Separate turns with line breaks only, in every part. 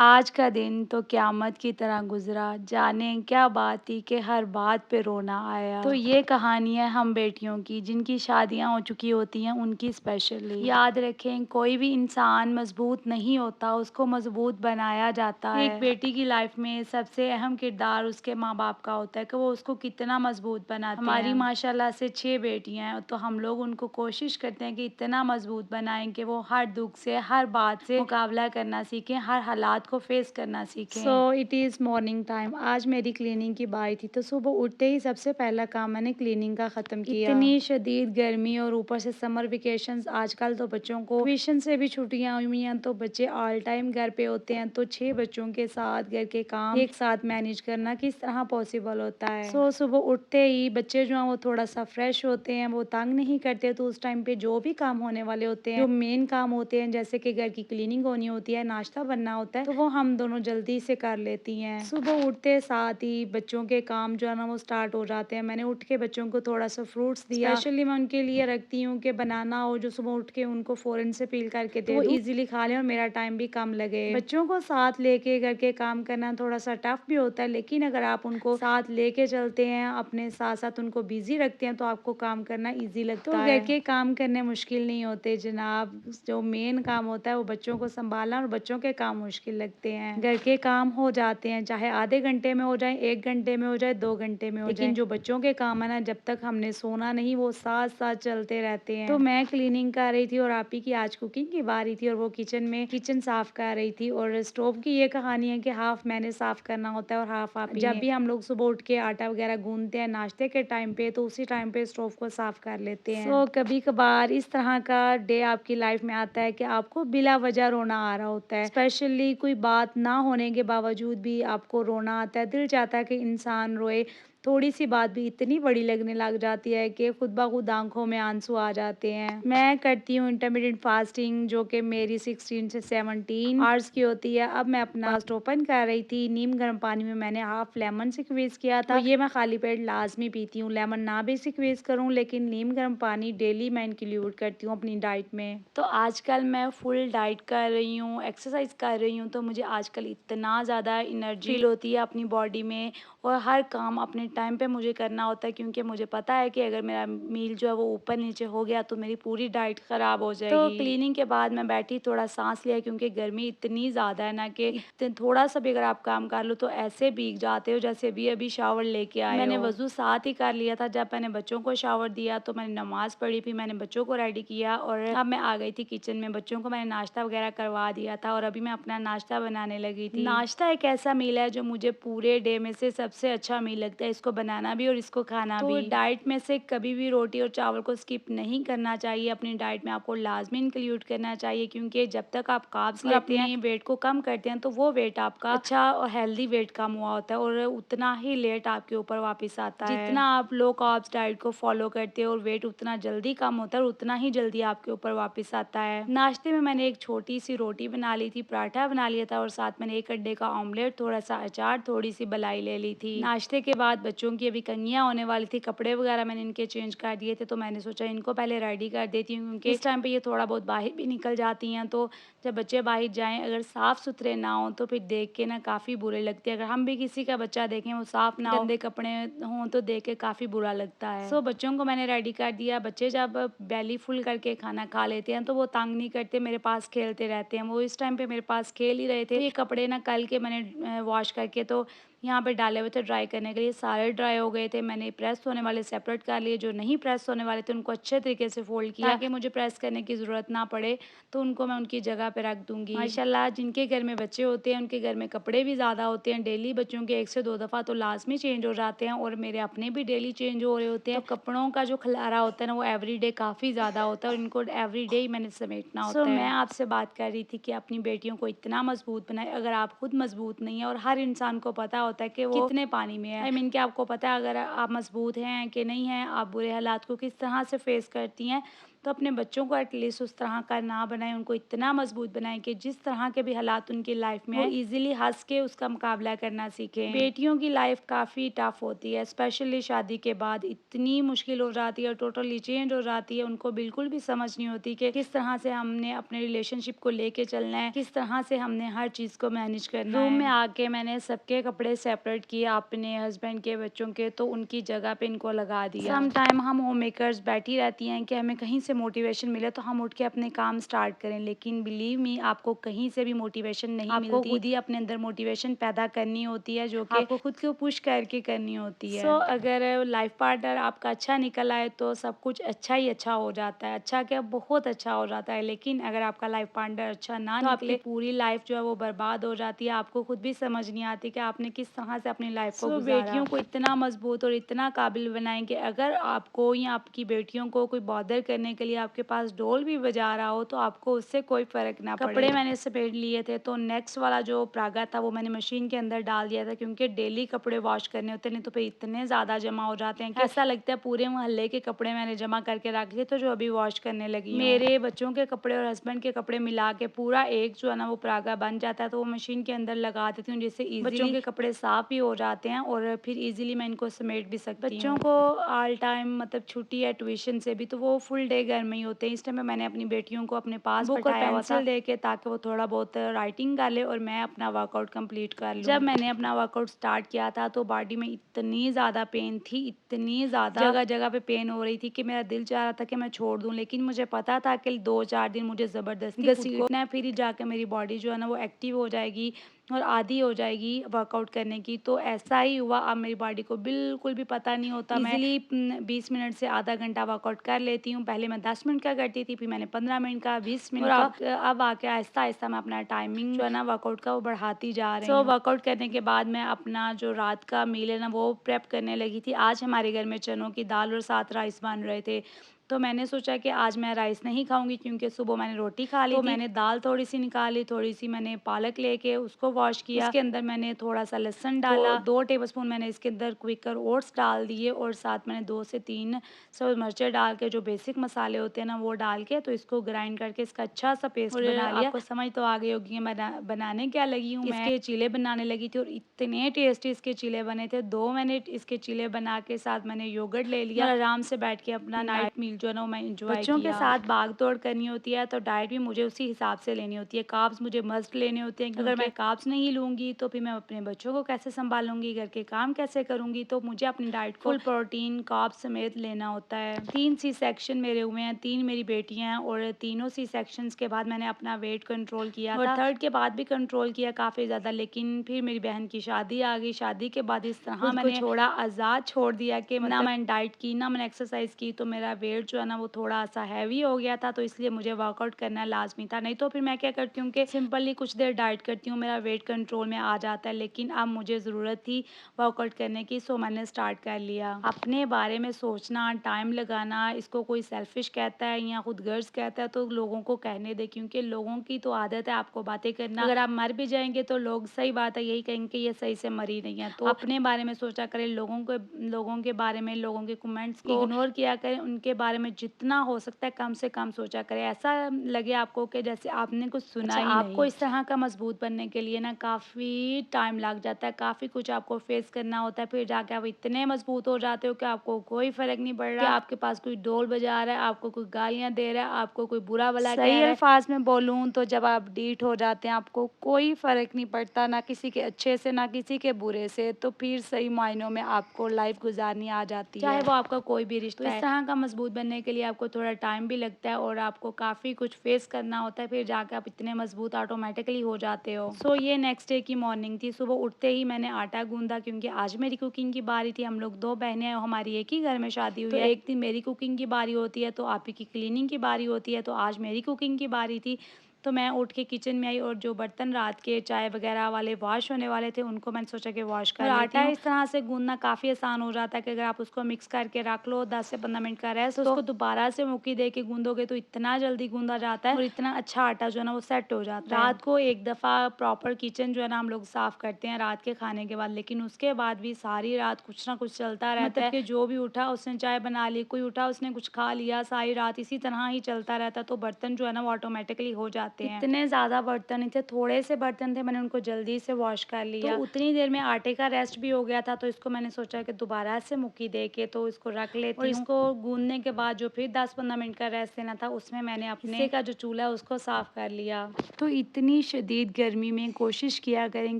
आज का दिन तो क़यामत की तरह गुज़रा, जाने क्या बात थी कि हर बात पे रोना आया। तो ये कहानी है हम बेटियों की, जिनकी शादियाँ हो चुकी होती हैं, उनकी स्पेशली। याद रखें, कोई भी इंसान मज़बूत नहीं होता, उसको मज़बूत बनाया जाता है। एक बेटी की लाइफ़ में सबसे अहम किरदार उसके माँ-बाप का होता है कि वो उसको कितना मज़बूत बनाते हैं। हमारी माशाल्लाह से 6 बेटियाँ हैं, तो हम लोग उनको कोशिश करते हैं कि इतना मज़बूत बनाएँ कि वो हर दुःख से, हर बात से मुकाबला करना सीखें, हर हालात को फेस करना सीखें। So it is morning time. आज मेरी क्लीनिंग की बारी थी, तो सुबह उठते ही सबसे पहला काम मैंने क्लीनिंग का ख़त्म किया। इतनी शदीद गर्मी और ऊपर से समर वेकेशंस, आजकल तो बच्चों को ट्यूशन से भी छुट्टियाँ हुई हैं, तो बच्चे ऑल टाइम घर पे होते हैं, तो 6 बच्चों के साथ घर के काम एक साथ मैनेज करना किस तरह पॉसिबल होता है। सो सुबह उठते ही बच्चे जो हैं वो थोड़ा-सा फ्रेश होते हैं, वो तंग नहीं करते, तो उस टाइम पे जो भी काम होने वाले होते हैं, जो मेन काम होते हैं, जैसे कि घर की क्लीनिंग होनी होती है, नाश्ता बनना होता है, तो वो हम दोनों जल्दी से कर लेती हैं। सुबह उठते साथ ही बच्चों के काम जो है ना वो स्टार्ट हो जाते हैं। मैंने उठ के बच्चों को थोड़ा-सा फ्रूट्स दिया। स्पेशली मैं उनके लिए रखती हूँ कि बनाना हो जो सुबह उठ के उनको फ़ौरन से पील करके दे दूँ, वो ईज़िली खा लें और मेरा टाइम भी कम लगे। बच्चों को साथ लेके घर के काम करना थोड़ा-सा टफ भी होता है, लेकिन अगर आप उनको साथ लेके चलते हैं, अपने साथ-साथ उनको बिज़ी रखते हैं, तो आपको काम करना ईज़ी लगता है। तो घर के काम करने मुश्किल नहीं होते जनाब, जो मेन काम होता है वो बच्चों को सँभालना और बच्चों के काम मुश्किल लगते हैं। घर के काम हो जाते हैं, चाहे आधे घंटे में हो जाए, 1 घंटे में हो जाए, 2 घंटे में हो जाए, लेकिन जो बच्चों के काम है ना, जब तक हमने सोना नहीं वो साथ-साथ चलते रहते हैं। तो मैं क्लीनिंग कर रही थी और आप ही की आज कुकिंग की बारी थी और वो किचन साफ कर रही थी। और स्टोव की ये कहानी है कि हाफ मैंने साफ करना होता है और हाफ आप ही ने। जब भी हम लोग सुबह उठ के आटा वगैरह गूंथते हैं नाश्ते के टाइम पे, तो उसी टाइम पे स्टोव को साफ कर लेते हैं। सो कभी-कभार इस तरह का डे आपकी लाइफ में आता है कि आपको बिला वजह रोना आ रहा होता है। स्पेशली कोई बात ना होने के बावजूद भी आपको रोना आता है, दिल चाहता है कि इंसान रोए। थोड़ी-सी बात भी इतनी बड़ी लगने लग जाती है कि खुद ब खुद आँखों में आंसू आ जाते हैं। मैं करती हूँ इंटरमिटेंट फास्टिंग, जो कि मेरी 16 से 17 आवर्स की होती है। अब मैं अपना फास्ट ओपन कर रही थी, नीम गर्म पानी में मैंने हाफ लेमन स्क्वीज़ किया था। तो ये मैं खाली पेट लाज़मी पीती हूँ, लेमन ना भी स्क्वीज़ करूँ, लेकिन नीम गर्म पानी डेली मैं इंक्लूड करती हूँ अपनी डाइट में। तो आजकल मैं फुल डाइट कर रही हूँ, एक्सरसाइज कर रही हूँ, तो मुझे आजकल इतना ज़्यादा एनर्जी फील होती है अपनी बॉडी में, और हर काम अपने टाइम पे मुझे करना होता है, क्योंकि मुझे पता है कि अगर मेरा मील जो है वो ऊपर नीचे हो गया तो मेरी पूरी डाइट ख़राब हो जाएगी। तो क्लीनिंग के बाद मैं बैठी, थोड़ा सांस लिया, क्योंकि गर्मी इतनी ज़्यादा है ना कि थोड़ा सा भी अगर आप काम कर लो तो ऐसे भीग जाते हो जैसे अभी अभी शावर लेके आए मैंने वज़ू साथ ही कर लिया था। जब मैंने बच्चों को शावर दिया तो मैंने नमाज़ पढ़ी, फिर मैंने बच्चों को रेडी किया और अब मैं आ गई थी किचन में। बच्चों को मैंने नाश्ता वगैरह करवा दिया था और अभी मैं अपना नाश्ता बनाने लगी थी। नाश्ता एक ऐसा मील है जो मुझे पूरे डे में से सबसे अच्छा मील लगता है, इसको बनाना भी और इसको खाना भी। तो डाइट में से कभी भी रोटी और चावल को स्किप नहीं करना चाहिए, अपनी डाइट में आपको लाजमी इंक्लूड करना चाहिए, क्योंकि जब तक आप कार्ब्स लेते हैं, वेट को कम करते हैं, तो वो वेट आपका अच्छा और हेल्दी वेट कम हुआ होता है और उतना ही लेट आपके ऊपर वापस आता है। जितना आप लो कार्ब्स डाइट को फॉलो करते हो और वेट उतना जल्दी कम होता है और उतना ही जल्दी आपके ऊपर वापस आता है। नाश्ते में मैंने एक छोटी सी रोटी बना ली थी, पराठा बना लिया था और साथ मैंने 1 अंडे का ऑमलेट, थोड़ा सा अचार, थोड़ी सी मलाई ले ली थी। नाश्ते के बाद बच्चों की अभी कंघियाँ होने वाली थी, कपड़े वगैरह मैंने इनके चेंज कर दिए थे, तो मैंने सोचा इनको पहले रेडी कर देती हूँ, क्योंकि इस टाइम पे ये थोड़ा बहुत बाहर भी निकल जाती हैं। तो जब बच्चे बाहर जाएँ अगर साफ़ सुथरे ना हों तो फिर देख के ना काफ़ी बुरे लगते हैं। अगर हम भी किसी का बच्चा देखें वो साफ़ ना हो, गंदे कपड़े हों, तो देख के काफ़ी बुरा लगता है। सो बच्चों को मैंने रेडी कर दिया। बच्चे जब बेली फुल करके खाना खा लेते हैं तो वो तंग नहीं करते, मेरे पास खेलते रहते हैं। वो इस टाइम पे मेरे पास खेल ही रहे थे। तो ये कपड़े ना कल के मैंने वॉश करके तो यहाँ पे डाले हुए थे ड्राई करने के लिए, सारे ड्राई हो गए थे। मैंने प्रेस होने वाले सेपरेट कर लिए, जो नहीं प्रेस होने वाले थे उनको अच्छे तरीके से फोल्ड किया ताकि मुझे प्रेस करने की ज़रूरत ना पड़े, तो उनको मैं उनकी जगह पे रख दूँगी। माशाल्लाह जिनके घर में बच्चे होते हैं उनके घर में कपड़े भी ज़्यादा होते हैं। डेली बच्चों के 1 से 2 दफ़ा तो लाज़मी चेंज हो जाते हैं और मेरे अपने भी डेली चेंज हो रहे होते हैं। तो कपड़ों का जो खलारा होता है ना वो एवरीडे काफ़ी ज़्यादा होता है और इनको एवरीडे ही मैंने समेटना होता है। मैं आपसे बात कर रही थी कि अपनी बेटियों को इतना मज़बूत बनाएँ, अगर आप खुद मज़बूत नहीं है, और हर इंसान को पता होता है कि वो कितने पानी में है। आई मीन कि आपको पता है अगर आप मज़बूत हैं कि नहीं हैं, आप बुरे हालात को किस तरह से फेस करती हैं, तो अपने बच्चों को एटलीस्ट उस तरह का ना बनाएं, उनको इतना मजबूत बनाएं कि जिस तरह के भी हालात उनकी लाइफ में इजीली हंस के उसका मुकाबला करना सीखें। बेटियों की लाइफ काफ़ी टफ होती है, स्पेशली शादी के बाद इतनी मुश्किल हो जाती है, टोटली चेंज हो जाती है। उनको बिल्कुल भी समझ नहीं होती कि किस तरह से हमने अपने रिलेशनशिप को लेके चलना है, किस तरह से हमने हर चीज़ को मैनेज करना है। रूम में आके मैंने सबके कपड़े सेपरेट किए, अपने हस्बैंड के, बच्चों के, तो उनकी जगह पे इनको लगा दिया। सम टाइम हम होम मेकर्स बैठी रहती हैं कि हमें कहीं से मोटिवेशन मिले तो हम उठ के अपने काम स्टार्ट करें, लेकिन बिलीव मी आपको कहीं से भी मोटिवेशन नहीं मिलती। आपको खुद ही अपने अंदर मोटिवेशन पैदा करनी होती है, जो कि आपको खुद को पुश करके करनी होती है। अगर लाइफ पार्टनर आपका अच्छा निकल आए तो सब कुछ अच्छा ही अच्छा हो जाता है, अच्छा क्या बहुत अच्छा हो जाता है। लेकिन अगर आपका लाइफ पार्टनर अच्छा ना निकले, पूरी लाइफ जो है वो बर्बाद हो जाती है। आपको खुद भी समझ नहीं आती कि आपने किस तरह से अपनी लाइफ को गुजारा। बेटियों को इतना मजबूत और इतना काबिल बनाएं कि अगर आपको या आपकी बेटियों को कोई बॉदर करने के लिए आपके पास ढोल भी बजा रहा हो तो आपको उससे कोई फर्क ना पड़े। कपड़े मैंने समेट लिए थे, तो नेक्स्ट वाला जो परागा था वो मैंने मशीन के अंदर डाल दिया था, क्योंकि डेली कपड़े वॉश करने होते, नहीं तो फिर इतने ज़्यादा जमा हो जाते हैं कि ऐसा लगता है पूरे मोहल्ले के कपड़े मैंने जमा करके रख दिए तो जो अभी वॉश करने लगी। मेरे बच्चों के कपड़े और हस्बैंड के कपड़े मिला के पूरा एक जो है ना वो परागा बन जाता है, तो वो मशीन के अंदर लगा देती हूँ, जिससे बच्चों के कपड़े साफ भी हो जाते हैं और फिर इजीली मैं इनको समेट भी सकती हूँ। बच्चों को ऑल टाइम मतलब छुट्टी है ट्यूशन से भी, तो वो फुल डे घर में ही होते हैं। इस टाइम मैंने अपनी बेटियों को अपने पास बुक और पेंसिल दे के, ताकि वो थोड़ा बहुत राइटिंग कर ले और मैं अपना वर्कआउट कंप्लीट कर लूँ। जब मैंने अपना वर्कआउट स्टार्ट किया था तो बॉडी में इतनी ज़्यादा पेन थी, इतनी ज़्यादा जगह जगह पे पेन हो रही थी कि मेरा दिल चाह रहा था कि मैं छोड़ दूँ, लेकिन मुझे पता था कि 2-4 दिन मुझे ज़बरदस्ती घसीटना है, फिर ही जाके मेरी बॉडी जो है ना वो एक्टिव हो जाएगी और आदी हो जाएगी वर्कआउट करने की। तो ऐसा ही हुआ, अब मेरी बॉडी को बिल्कुल भी पता नहीं होता। मैं इजीली 20 मिनट से आधा घंटा वर्कआउट कर लेती हूँ। पहले मैं 10 मिनट का करती थी, फिर मैंने 15 मिनट का, 20 मिनट का, अब आके आहिस्ता आहिस्ता मैं अपना टाइमिंग जो है ना वर्कआउट का वो बढ़ाती जा रही हूँ। वर्कआउट करने के बाद मैं अपना जो रात का मील है ना वो प्रेप करने लगी थी। आज हमारे घर में चनों की दाल और साथ राइस बन रहे थे, तो मैंने सोचा कि आज मैं राइस नहीं खाऊंगी, क्योंकि सुबह मैंने रोटी खा ली थी। मैंने दाल थोड़ी सी निकाली, थोड़ी सी मैंने पालक लेके उसको वॉश किया, इसके अंदर मैंने थोड़ा सा लहसुन डाला, 2 टेबलस्पून मैंने इसके अंदर क्विकर ओट्स डाल दिए और साथ मैंने 2 से 3 सब्ज़ मिर्चें डाल के, जो बेसिक मसाले होते हैं ना वो डाल के, तो इसको ग्राइंड करके इसका अच्छा सा पेस्ट बना लिया। आपको समझ तो आ गई होगी बनाने क्या लगी हूँ। इसके चीले बनाने लगी थी और इतने टेस्टी इसके चीले बने थे। 2 मिनट इसके चीले बना के साथ मैंने योगर्ट ले लिया और आराम से बैठ के अपना नाइट मील जो है ना वो मैं एंजॉय किया। बच्चों के साथ भाग दौड़ करनी होती है तो डाइट भी मुझे उसी हिसाब से लेनी होती है। कार्ब्स मुझे मस्ट लेने होते हैं, अगर मैं कार्ब्स नहीं लूँगी तो फिर मैं अपने बच्चों को कैसे संभालूंगी, घर के काम कैसे करूँगी, तो मुझे अपनी डाइट को फुल प्रोटीन कार्ब्स समेत लेना होता है। 3 सी सेक्शन मेरे हुए हैं, 3 मेरी बेटियां हैं और तीनों सी सेक्शंस के बाद मैंने अपना वेट कंट्रोल किया और थर्ड के बाद भी कंट्रोल किया काफ़ी ज़्यादा, लेकिन फिर मेरी बहन की शादी आ गई। शादी के बाद इस तरह मैंने छोड़ा, आज़ाद छोड़ दिया कि ना मैंने डाइट की ना मैंने एक्सरसाइज की, तो मेरा वेट जो है ना वो थोड़ा सा हैवी हो गया था, तो इसलिए मुझे वर्कआउट करना लाजमी था। नहीं तो फिर मैं क्या करती हूँ कि सिंपली कुछ देर डाइट करती हूँ, मेरा वेट कंट्रोल में आ जाता है। लेकिन अब मुझे ज़रूरत थी वर्कआउट करने की, सो मैंने स्टार्ट कर लिया। अपने बारे में सोचना, टाइम लगाना, इसको कोई सेल्फिश कहता है या खुद गर्ज कहता है तो लोगों को कहने दे, क्योंकि लोगों की तो आदत है आपको बातें करना। अगर आप मर भी जाएंगे तो लोग सही बात है यही कहेंगे कि ये सही से मरी नहीं है। तो अपने बारे में सोचा करें, लोगों के बारे में, लोगों के कमेंट्स को इग्नोर किया करें, उनके बारे में जितना हो सकता है कम से कम सोचा करें। ऐसा लगे आपको कि जैसे आपने कुछ सुना ही नहीं। आपको इस तरह का मजबूत बनने के लिए ना काफ़ी टाइम लग जाता है, काफ़ी कुछ आपको फेस करना होता है, फिर जाके आप इतने मजबूत हो जाते हो कि आपको कोई फर्क नहीं पड़ रहा कि आपके पास कोई ढोल बजा रहा है, आपको कोई गालियां दे रहा है, आपको कोई बुरा भला कह रहा है। सही अल्फाज में बोलूँ तो जब आप डीट हो जाते हैं आपको कोई फर्क नहीं पड़ता, ना किसी के अच्छे से ना किसी के बुरे से, तो फिर सही मायनों में आपको लाइफ गुजारनी आ जाती है, चाहे वो आपका कोई भी रिश्ता है। इस तरह का मजबूत बनने के लिए आपको थोड़ा टाइम भी लगता है और आपको काफ़ी कुछ फेस करना होता है, फिर जाके आप इतने मजबूत ऑटोमेटिकली हो जाते हो। सो ये नेक्स्ट डे की मॉर्निंग थी। सुबह उठते ही मैंने आटा गूंदा, क्योंकि आज मेरी कुकिंग की बारी थी। हम लोग 2 बहनें हैं, हमारी एक ही घर में शादी हुई है। एक दिन मेरी कुकिंग की बारी होती है तो आप ही की क्लीनिंग की बारी होती है, तो आज मेरी कुकिंग की बारी थी। तो मैं उठ के किचन में आई और जो बर्तन रात के चाय वगैरह वाले वॉश होने वाले थे उनको मैंने सोचा कि वॉश कर लेती हूँ। आटा इस तरह से गूंदना काफ़ी आसान हो जाता है कि अगर आप उसको मिक्स करके रख लो 10 से 15 मिनट का रेस्ट, तो उसको दोबारा से मुक्की दे के गूंदोगे तो इतना जल्दी गूंदा जाता है और इतना अच्छा आटा जो है ना वो सेट हो जाता है। रात को एक दफ़ा प्रॉपर किचन जो है ना हम लोग साफ़ करते हैं रात के खाने के बाद, लेकिन उसके बाद भी सारी रात कुछ ना कुछ चलता रहता है। मतलब कि जो भी उठा उसने चाय बना ली, कोई उठा उसने कुछ खा लिया, सारी रात इसी तरह ही चलता रहता है, तो बर्तन जो है ना वो ऑटोमेटिकली हो जाते हैं। इतने ज़्यादा बर्तन नहीं थे, थोड़े से बर्तन थे, मैंने उनको जल्दी से वॉश कर लिया। तो उतनी देर में आटे का रेस्ट भी हो गया था, तो इसको मैंने सोचा कि दोबारा से मुक्की दे के तो इसको रख लेती हूँ। और इसको गूंदने के बाद जो फिर 10-15 मिनट का रेस्ट देना था उसमें मैंने अपने हिस्से का जो चूल्हा है उसको साफ़ कर लिया। तो इतनी शदीद गर्मी में कोशिश किया करें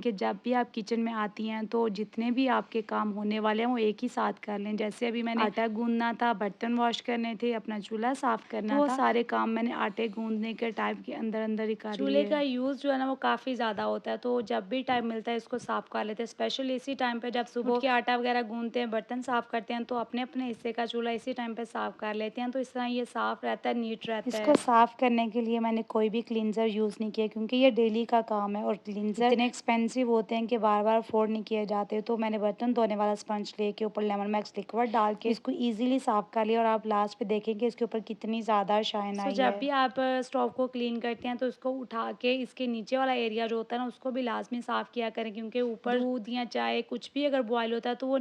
कि जब भी आप किचन में आती हैं तो जितने भी आपके काम होने वाले हैं वो एक ही साथ कर लें। जैसे अभी मैंने आटा गूंदना था, बर्तन वॉश करने थे, अपना चूल्हा साफ़ करना था, वो सारे काम मैंने आटे गूंदने के टाइम के अंदर ही कर लिए। चूल्हे का यूज़ जो है ना वो काफ़ी ज़्यादा होता है, तो जब भी टाइम मिलता है इसको साफ़ कर लेते हैं। स्पेशली इसी टाइम पे जब सुबह उठ के आटा वगैरह गूंदते हैं, बर्तन साफ़ करते हैं, तो अपने-अपने हिस्से का चूल्हा इसी टाइम पे साफ़ कर लेते हैं, तो इस तरह ये साफ़ रहता है, नीट रहता है। इसको साफ़ करने के लिए मैंने कोई भी क्लींज़र यूज़ नहीं किया क्योंकि ये डेली का काम है और क्लींज़र इतने एक्सपेंसिव होते हैं कि बार-बार अफ़ोर्ड नहीं किए जाते। तो मैंने बर्तन धोने वाला स्पंज लेके ऊपर लेमन मैक्स लिक्विड डाल के इसको ईज़िली साफ़ कर लिया और आप लास्ट पे देखेंगे इसके ऊपर कितनी ज़्यादा शाइन आई है। जब भी आप स्टोव को क्लीन करते हैं तो इसको उठा के इसके नीचे वाला एरिया जो होता है ना उसको भी लाज़मी साफ़ किया करें, क्योंकि ऊपर दूध या चाय कुछ भी अगर बॉयल होता है तो वो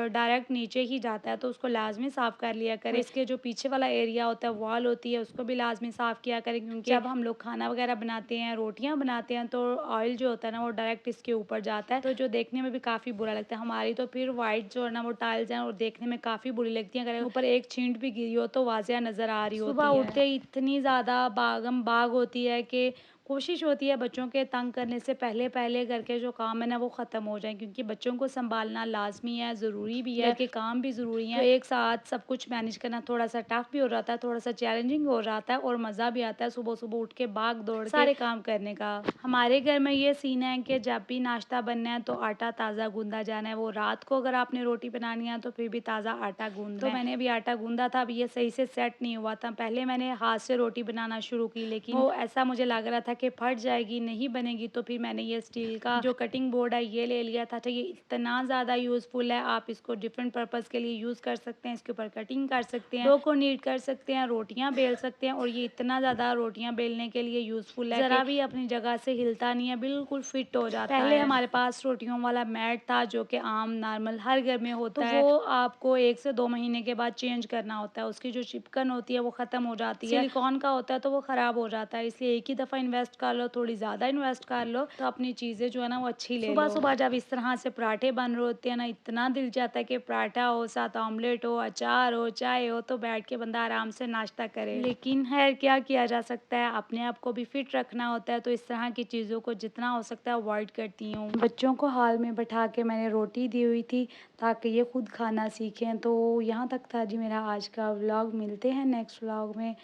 डायरेक्ट नीचे ही जाता है, तो उसको लाज़मी साफ़ कर लिया करें। इसके जो पीछे वाला एरिया होता है, वॉल होती है, उसको भी लाज़मी साफ़ किया करें, क्योंकि जब हम लोग खाना वगैरह बनाते हैं, रोटियाँ बनाते हैं तो ऑयल जो होता है ना वो डायरेक्ट इसके ऊपर जाता है, तो जो देखने में भी काफ़ी बुरा लगता है। हमारी तो फिर वाइट जो है ना वो टाइल्स हैं और देखने में काफ़ी बुरी लगती हैं, अगर ऊपर एक छींट भी गिरी हो तो वाज़िया नज़र आ रही होती है। सुबह उठते ही इतनी ज़्यादा भागम भाग होती है कि कोशिश होती है बच्चों के तंग करने से पहले-पहले घर के जो काम है ना वो ख़त्म हो जाएँ, क्योंकि बच्चों को सँभालना लाज़मी है, ज़रूरी भी है, घर के काम भी ज़रूरी हैं। तो एक साथ सब कुछ मैनेज करना थोड़ा-सा टफ़ भी हो जाता है, थोड़ा-सा चैलेंजिंग हो जाता है और मज़ा भी आता है सुबह-सुबह उठ के भाग-दौड़ के सारे काम करने का। हमारे घर में ये सीन है कि जब भी नाश्ता बनना है तो आटा ताज़ा गूँधा जाना है, वो रात को अगर आपने रोटी बनानी है तो फिर भी ताज़ा आटा गूँधना है। तो मैंने अभी आटा गूँधा था, अभी ये सही से सेट नहीं हुआ था। पहले मैंने हाथ से रोटी बनाना शुरू की, लेकिन वो ऐसा मुझे लग रहा था कि फट जाएगी, नहीं बनेगी, तो फिर मैंने ये स्टील का जो कटिंग बोर्ड है ये ले लिया था। तो ये इतना ज़्यादा यूज़फुल है, आप इसको डिफरेंट पर्पज़ के लिए यूज़ कर सकते हैं, इसके ऊपर कटिंग कर सकते हैं, डो को नीट कर सकते हैं, रोटियाँ बेल सकते हैं और ये इतना ज़्यादा रोटियाँ बेलने के लिए यूज़फुल है, ज़रा भी अपनी जगह से हिलता नहीं है, बिल्कुल फिट हो जाता है। पहले हमारे पास रोटियों वाला मैट था जो कि आम नॉर्मल हर घर में होता है, तो वो आपको 1 से 2 महीने के बाद चेंज करना होता है। उसकी जो चिपकन होती है वो ख़त्म हो जाती है, सिलिकॉन का होता है तो वो ख़राब हो जाता है, इसलिए एक ही दफ़ा इन्वेस्ट कर लो, थोड़ी ज़्यादा इन्वेस्ट कर लो तो अपनी चीज़ें जो है ना वो अच्छी ले लो। सुबह-सुबह जब इस तरह से पराठे बन रहे होते हैं ना, इतना दिल चाहता है कि पराठा हो, साथ ऑमलेट हो, अचार हो, चाय हो, तो बैठ के बंदा आराम से नाश्ता करे। लेकिन खैर क्या किया जा सकता है, अपने आप को भी फिट रखना होता है, तो इस तरह की चीज़ों को जितना हो सकता है अवॉइड करती हूँ। बच्चों को हाल में बैठा के मैंने रोटी दी हुई थी ताकि ये खुद खाना सीखें। तो यहाँ तक था जी मेरा आज का व्लॉग। मिलते हैं नेक्स्ट व्लॉग में।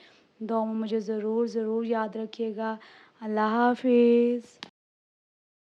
दुआ में मुझे ज़रूर याद रखिएगा। अल्लाह हाफ़िज़।